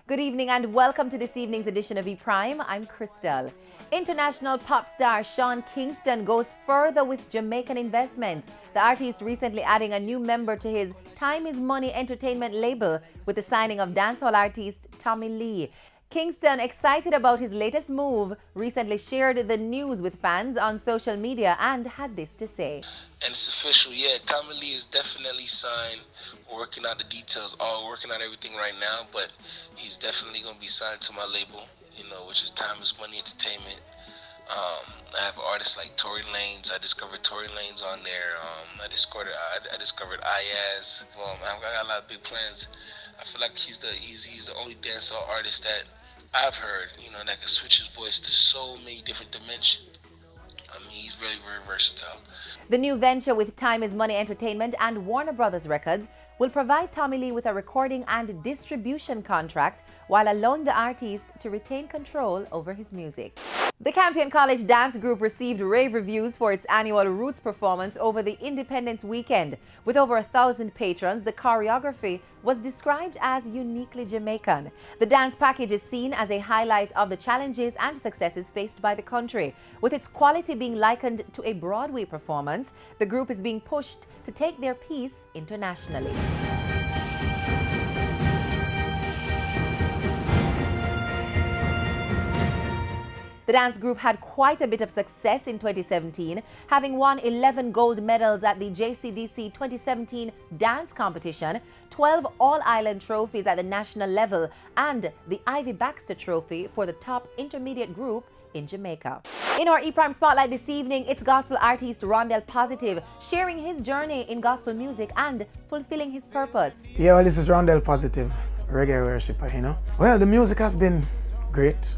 Good evening and welcome to this evening's edition of E-Prime. I'm Crystal. International pop star Kingston goes further with Jamaican investments. The artist recently adding a new member to his Time is Money entertainment label with the signing of dancehall artist Tommy Lee. Kingston, excited about his latest move, recently shared the news with fans on social media and had this to say. And it's official, yeah. Tommy Lee is definitely signed. We're working out the details, working out everything right now, but he's definitely going to be signed to my label, which is Time is Money Entertainment. I have artists like Tory Lanez. I discovered Tory Lanez on there. I discovered Ayaz. I've got a lot of big plans. I feel like he's the only dancehall artist that I've heard, that can switch his voice to so many different dimensions. I mean, he's very, very versatile. The new venture with Time is Money Entertainment and Warner Brothers Records will provide Tommy Lee with a recording and distribution contract while allowing the artist to retain control over his music. The Campion College dance group received rave reviews for its annual Roots performance over the Independence weekend. With over 1,000 patrons, the choreography was described as uniquely Jamaican. The dance package is seen as a highlight of the challenges and successes faced by the country. With its quality being likened to a Broadway performance, the group is being pushed to take their piece internationally. The dance group had quite a bit of success in 2017, having won 11 gold medals at the JCDC 2017 dance competition, 12 All-Island trophies at the national level, and the Ivy Baxter Trophy for the top intermediate group in Jamaica. In our E-Prime Spotlight this evening, it's gospel artist Ronald Positive sharing his journey in gospel music and fulfilling his purpose. Yeah, well, this is Ronald Positive, reggae worshiper, Well, the music has been great,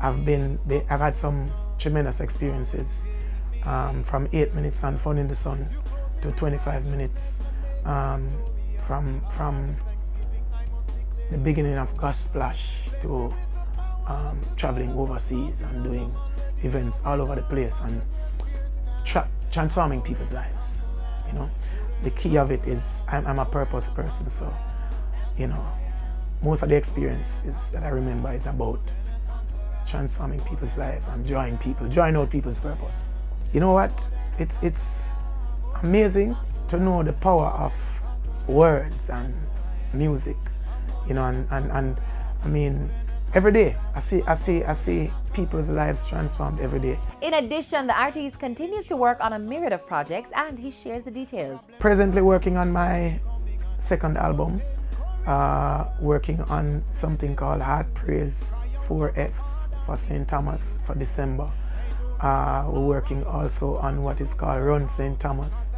I've had some tremendous experiences, from 8 minutes and Fun in the Sun to 25 minutes, from the beginning of Godsplash to traveling overseas and doing events all over the place and transforming people's lives. The key of it is I'm a purpose person, so most of the experiences that I remember is about transforming people's lives and drawing out people's purpose. You know what? It's amazing to know the power of words and music, and I mean, every day I see people's lives transformed every day. In addition, the artist continues to work on a myriad of projects and he shares the details. Presently working on my second album, working on something called Heart Praise 4Fs for St. Thomas for December. We're working also on what is called Run St. Thomas.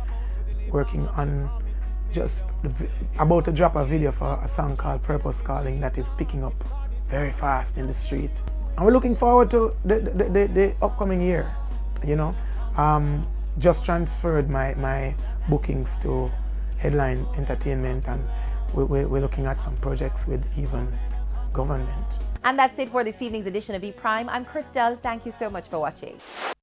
Working on about to drop a video for a song called Purpose Calling that is picking up very fast in the street. And we're looking forward to the upcoming year, Just transferred my bookings to Headline Entertainment, and we're looking at some projects with even government. And that's it for this evening's edition of E-Prime. I'm Crystal. Thank you so much for watching.